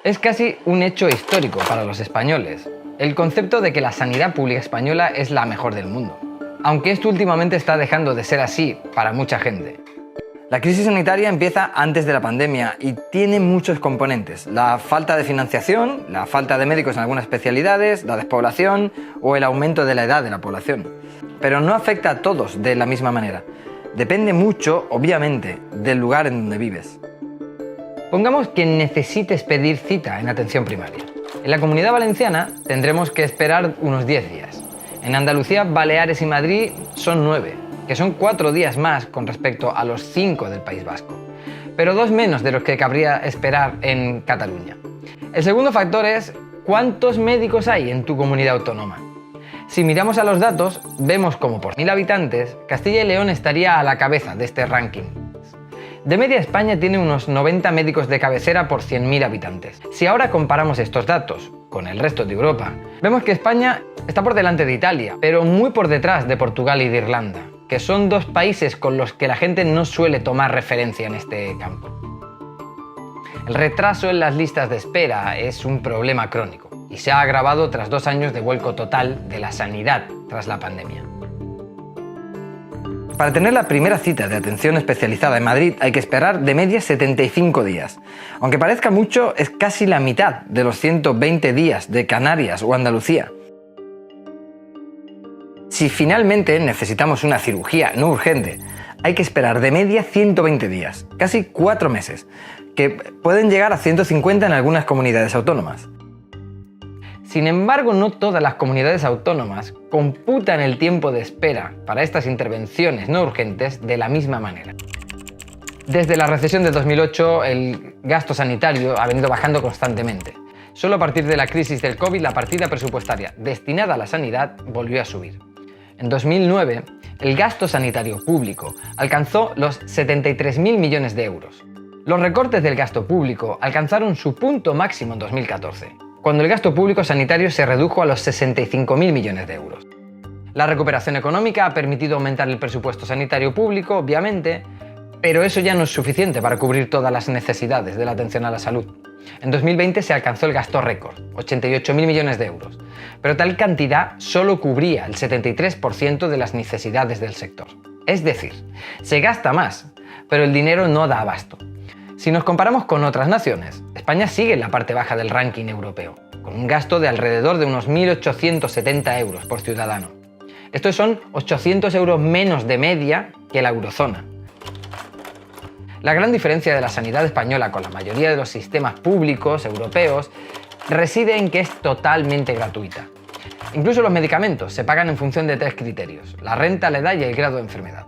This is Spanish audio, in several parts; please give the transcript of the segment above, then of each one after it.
Es casi un hecho histórico para los españoles, el concepto de que la sanidad pública española es la mejor del mundo, aunque esto últimamente está dejando de ser así para mucha gente. La crisis sanitaria empieza antes de la pandemia y tiene muchos componentes: la falta de financiación, la falta de médicos en algunas especialidades, la despoblación o el aumento de la edad de la población. Pero no afecta a todos de la misma manera. Depende mucho, obviamente, del lugar en donde vives. Pongamos que necesites pedir cita en atención primaria. En la Comunidad Valenciana tendremos que esperar unos 10 días. En Andalucía, Baleares y Madrid son 9, que son 4 días más con respecto a los 5 del País Vasco, pero 2 menos de los que cabría esperar en Cataluña. El segundo factor es ¿cuántos médicos hay en tu comunidad autónoma? Si miramos a los datos, vemos como por 1000 habitantes, Castilla y León estaría a la cabeza de este ranking. De media, España tiene unos 90 médicos de cabecera por 100.000 habitantes. Si ahora comparamos estos datos con el resto de Europa, vemos que España está por delante de Italia, pero muy por detrás de Portugal y de Irlanda, que son 2 países con los que la gente no suele tomar referencia en este campo. El retraso en las listas de espera es un problema crónico y se ha agravado tras 2 años de vuelco total de la sanidad tras la pandemia. Para tener la primera cita de atención especializada en Madrid hay que esperar de media 75 días. Aunque parezca mucho, es casi la mitad de los 120 días de Canarias o Andalucía. Si finalmente necesitamos una cirugía no urgente, hay que esperar de media 120 días, casi 4 meses, que pueden llegar a 150 en algunas comunidades autónomas. Sin embargo, no todas las comunidades autónomas computan el tiempo de espera para estas intervenciones no urgentes de la misma manera. Desde la recesión de 2008, el gasto sanitario ha venido bajando constantemente. Solo a partir de la crisis del COVID, la partida presupuestaria destinada a la sanidad volvió a subir. En 2009, el gasto sanitario público alcanzó los 73.000 millones de euros. Los recortes del gasto público alcanzaron su punto máximo en 2014. Cuando el gasto público sanitario se redujo a los 65.000 millones de euros. La recuperación económica ha permitido aumentar el presupuesto sanitario público, obviamente, pero eso ya no es suficiente para cubrir todas las necesidades de la atención a la salud. En 2020 se alcanzó el gasto récord, 88.000 millones de euros, pero tal cantidad solo cubría el 73% de las necesidades del sector. Es decir, se gasta más, pero el dinero no da abasto. Si nos comparamos con otras naciones, España sigue en la parte baja del ranking europeo, con un gasto de alrededor de unos 1.870 euros por ciudadano. Estos son 800 euros menos de media que la eurozona. La gran diferencia de la sanidad española con la mayoría de los sistemas públicos europeos reside en que es totalmente gratuita. Incluso los medicamentos se pagan en función de 3 criterios: la renta, la edad y el grado de enfermedad.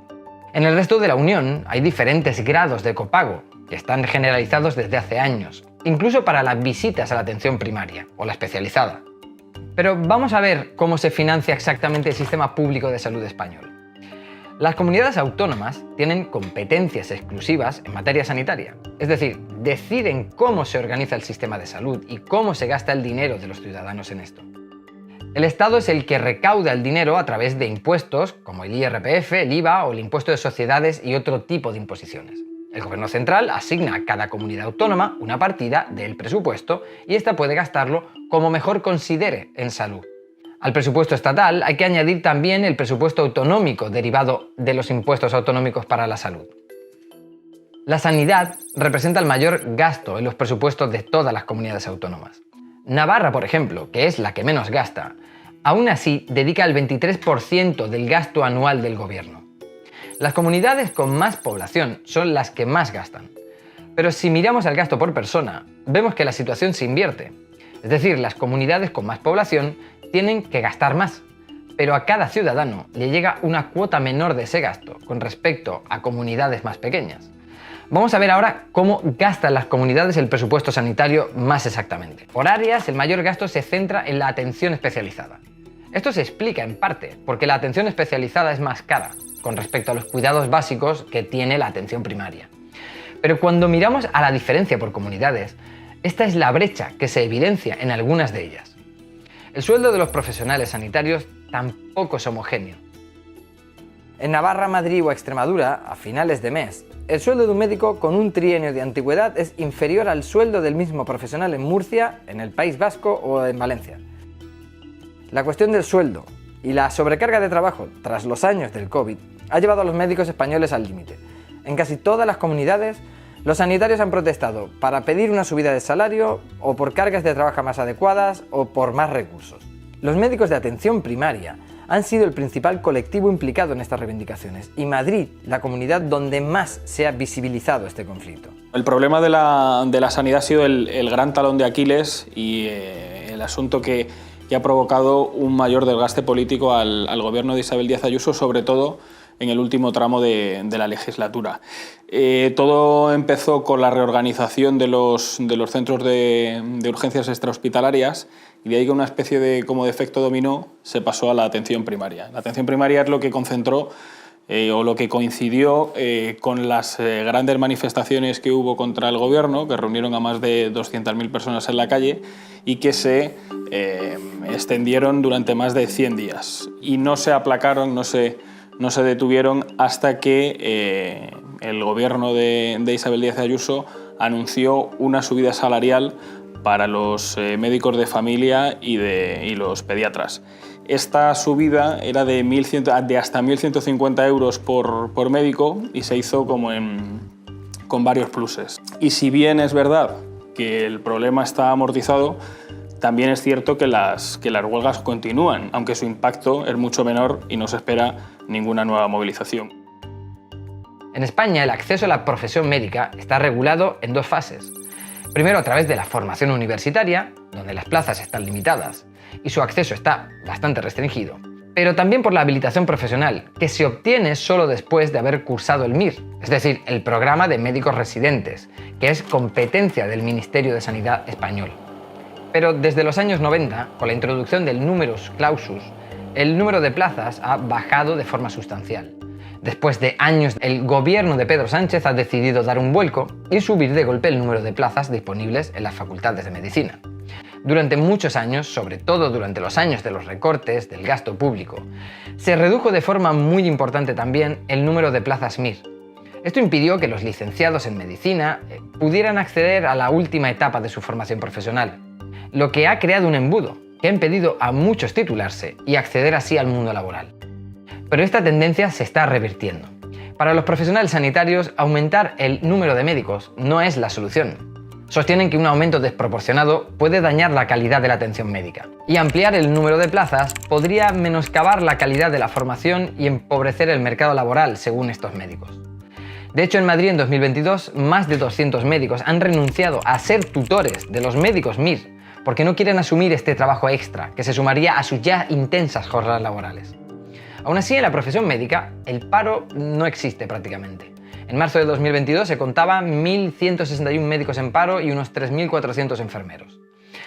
En el resto de la Unión hay diferentes grados de copago, que están generalizados desde hace años, incluso para las visitas a la atención primaria o la especializada. Pero vamos a ver cómo se financia exactamente el sistema público de salud español. Las comunidades autónomas tienen competencias exclusivas en materia sanitaria, es decir, deciden cómo se organiza el sistema de salud y cómo se gasta el dinero de los ciudadanos en esto. El Estado es el que recauda el dinero a través de impuestos como el IRPF, el IVA o el impuesto de sociedades y otro tipo de imposiciones. El Gobierno central asigna a cada comunidad autónoma una partida del presupuesto y ésta puede gastarlo como mejor considere en salud. Al presupuesto estatal hay que añadir también el presupuesto autonómico derivado de los impuestos autonómicos para la salud. La sanidad representa el mayor gasto en los presupuestos de todas las comunidades autónomas. Navarra, por ejemplo, que es la que menos gasta, aún así dedica el 23% del gasto anual del gobierno. Las comunidades con más población son las que más gastan. Pero si miramos el gasto por persona, vemos que la situación se invierte. Es decir, las comunidades con más población tienen que gastar más, pero a cada ciudadano le llega una cuota menor de ese gasto con respecto a comunidades más pequeñas. Vamos a ver ahora cómo gastan las comunidades el presupuesto sanitario más exactamente. Por áreas, el mayor gasto se centra en la atención especializada. Esto se explica en parte porque la atención especializada es más cara con respecto a los cuidados básicos que tiene la atención primaria. Pero cuando miramos a la diferencia por comunidades, esta es la brecha que se evidencia en algunas de ellas. El sueldo de los profesionales sanitarios tampoco es homogéneo. En Navarra, Madrid o Extremadura, a finales de mes, el sueldo de un médico con un trienio de antigüedad es inferior al sueldo del mismo profesional en Murcia, en el País Vasco o en Valencia. La cuestión del sueldo y la sobrecarga de trabajo tras los años del COVID ha llevado a los médicos españoles al límite. En casi todas las comunidades, los sanitarios han protestado para pedir una subida de salario o por cargas de trabajo más adecuadas o por más recursos. Los médicos de atención primaria han sido el principal colectivo implicado en estas reivindicaciones y Madrid, la comunidad donde más se ha visibilizado este conflicto. El problema de la sanidad ha sido el gran talón de Aquiles y el asunto que ha provocado un mayor desgaste político al gobierno de Isabel Díaz Ayuso, sobre todo en el último tramo de la legislatura. Todo empezó con la reorganización de los centros de urgencias extrahospitalarias y de ahí, con una especie de efecto dominó, se pasó a la atención primaria. La atención primaria es lo que concentró o lo que coincidió con las grandes manifestaciones que hubo contra el gobierno, que reunieron a más de 200.000 personas en la calle y que se extendieron durante más de 100 días. Y no se aplacaron, no se detuvieron hasta que el gobierno de Isabel Díaz Ayuso anunció una subida salarial para los médicos de familia y los pediatras. Esta subida era de hasta 1.150 euros por médico y se hizo con varios pluses. Y si bien es verdad que el problema está amortizado, también es cierto que las huelgas continúan, aunque su impacto es mucho menor y no se espera ninguna nueva movilización. En España, el acceso a la profesión médica está regulado en dos fases. Primero, a través de la formación universitaria, donde las plazas están limitadas y su acceso está bastante restringido, pero también por la habilitación profesional, que se obtiene solo después de haber cursado el MIR, es decir, el Programa de Médicos Residentes, que es competencia del Ministerio de Sanidad español. Pero desde los años 90, con la introducción del numerus clausus, el número de plazas ha bajado de forma sustancial. Después de años, el gobierno de Pedro Sánchez ha decidido dar un vuelco y subir de golpe el número de plazas disponibles en las facultades de medicina. Durante muchos años, sobre todo durante los años de los recortes del gasto público, se redujo de forma muy importante también el número de plazas MIR. Esto impidió que los licenciados en medicina pudieran acceder a la última etapa de su formación profesional, lo que ha creado un embudo que ha impedido a muchos titularse y acceder así al mundo laboral. Pero esta tendencia se está revirtiendo. Para los profesionales sanitarios, aumentar el número de médicos no es la solución. Sostienen que un aumento desproporcionado puede dañar la calidad de la atención médica. Y ampliar el número de plazas podría menoscabar la calidad de la formación y empobrecer el mercado laboral, según estos médicos. De hecho, en Madrid en 2022, más de 200 médicos han renunciado a ser tutores de los médicos MIR porque no quieren asumir este trabajo extra, que se sumaría a sus ya intensas jornadas laborales. Aún así, en la profesión médica, el paro no existe prácticamente. En marzo de 2022 se contaban 1.161 médicos en paro y unos 3.400 enfermeros.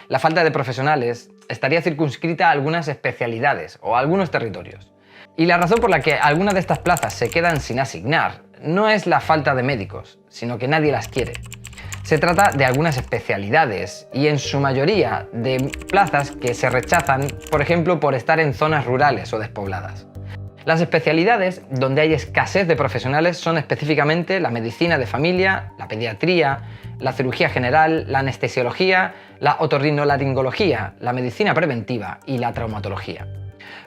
La falta de profesionales estaría circunscrita a algunas especialidades o a algunos territorios. Y la razón por la que algunas de estas plazas se quedan sin asignar no es la falta de médicos, sino que nadie las quiere. Se trata de algunas especialidades y en su mayoría de plazas que se rechazan, por ejemplo, por estar en zonas rurales o despobladas. Las especialidades donde hay escasez de profesionales son específicamente la medicina de familia, la pediatría, la cirugía general, la anestesiología, la otorrinolaringología, la medicina preventiva y la traumatología.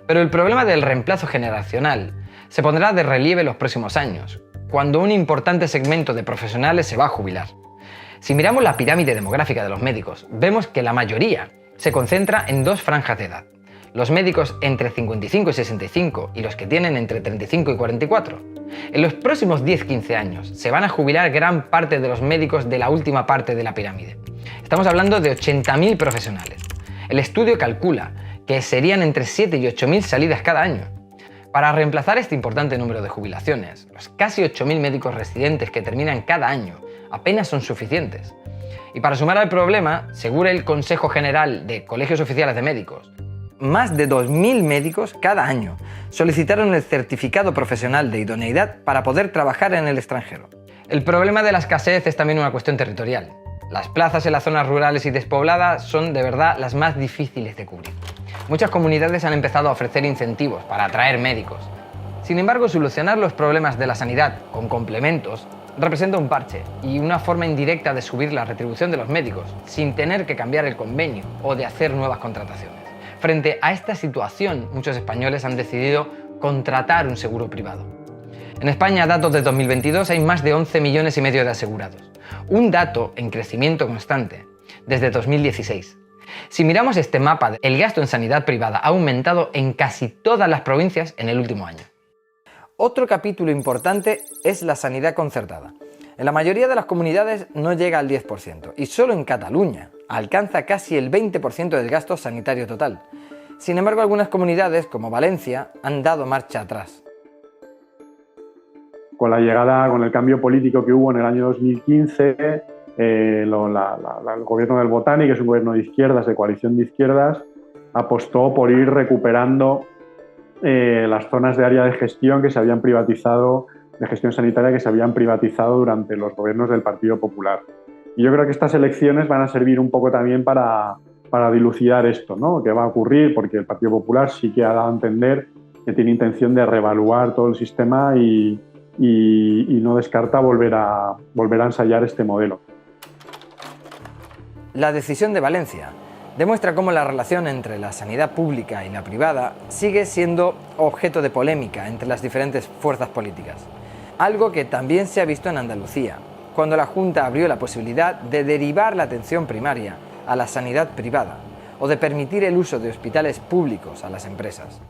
Pero el problema del reemplazo generacional se pondrá de relieve en los próximos años, cuando un importante segmento de profesionales se va a jubilar. Si miramos la pirámide demográfica de los médicos, vemos que la mayoría se concentra en dos franjas de edad. Los médicos entre 55 y 65 y los que tienen entre 35 y 44. En los próximos 10-15 años se van a jubilar gran parte de los médicos de la última parte de la pirámide. Estamos hablando de 80.000 profesionales. El estudio calcula que serían entre 7 y 8.000 salidas cada año. Para reemplazar este importante número de jubilaciones, los casi 8.000 médicos residentes que terminan cada año apenas son suficientes. Y para sumar al problema, según el Consejo General de Colegios Oficiales de Médicos, más de 2.000 médicos cada año solicitaron el certificado profesional de idoneidad para poder trabajar en el extranjero. El problema de la escasez es también una cuestión territorial. Las plazas en las zonas rurales y despobladas son de verdad las más difíciles de cubrir. Muchas comunidades han empezado a ofrecer incentivos para atraer médicos. Sin embargo, solucionar los problemas de la sanidad con complementos representa un parche y una forma indirecta de subir la retribución de los médicos, sin tener que cambiar el convenio o de hacer nuevas contrataciones. Frente a esta situación, muchos españoles han decidido contratar un seguro privado. En España, a datos de 2022, hay más de 11 millones y medio de asegurados, un dato en crecimiento constante desde 2016. Si miramos este mapa, el gasto en sanidad privada ha aumentado en casi todas las provincias en el último año. Otro capítulo importante es la sanidad concertada. En la mayoría de las comunidades no llega al 10% y solo en Cataluña alcanza casi el 20% del gasto sanitario total. Sin embargo, algunas comunidades, como Valencia, han dado marcha atrás. Con la llegada, con el cambio político que hubo en el año 2015, el gobierno del Botani, que es un gobierno de izquierdas, de coalición de izquierdas, apostó por ir recuperando las zonas de área de gestión que se habían privatizado, de gestión sanitaria que se habían privatizado durante los gobiernos del Partido Popular. Y yo creo que estas elecciones van a servir un poco también para dilucidar esto, ¿no? ¿Qué va a ocurrir? Porque el Partido Popular sí que ha dado a entender que tiene intención de reevaluar todo el sistema y no descarta volver a ensayar este modelo. La decisión de Valencia demuestra cómo la relación entre la sanidad pública y la privada sigue siendo objeto de polémica entre las diferentes fuerzas políticas. Algo que también se ha visto en Andalucía, cuando la Junta abrió la posibilidad de derivar la atención primaria a la sanidad privada o de permitir el uso de hospitales públicos a las empresas.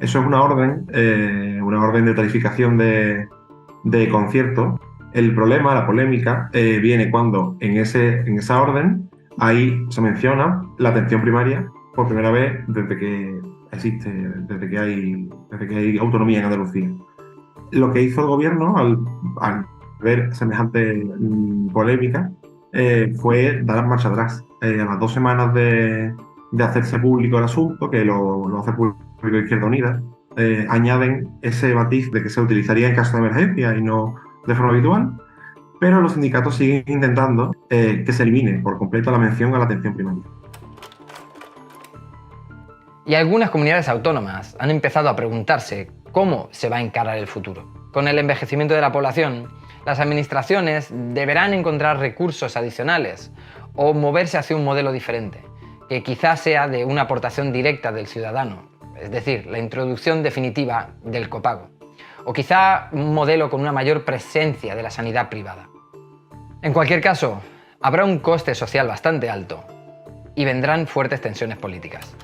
Eso es una orden de tarificación de conciertos. El problema, la polémica, viene cuando en esa orden ahí se menciona la atención primaria por primera vez desde que existe, desde que hay autonomía en Andalucía. Lo que hizo el gobierno al ver semejante polémica fue dar marcha atrás. A las 2 semanas de hacerse público el asunto, que lo hace público Izquierda Unida, añaden ese matiz de que se utilizaría en caso de emergencia y no de forma habitual, pero los sindicatos siguen intentando que se elimine por completo la mención a la atención primaria. Y algunas comunidades autónomas han empezado a preguntarse cómo se va a encarar el futuro. Con el envejecimiento de la población, las administraciones deberán encontrar recursos adicionales o moverse hacia un modelo diferente, que quizás sea de una aportación directa del ciudadano, es decir, la introducción definitiva del copago, o quizá un modelo con una mayor presencia de la sanidad privada. En cualquier caso, habrá un coste social bastante alto y vendrán fuertes tensiones políticas.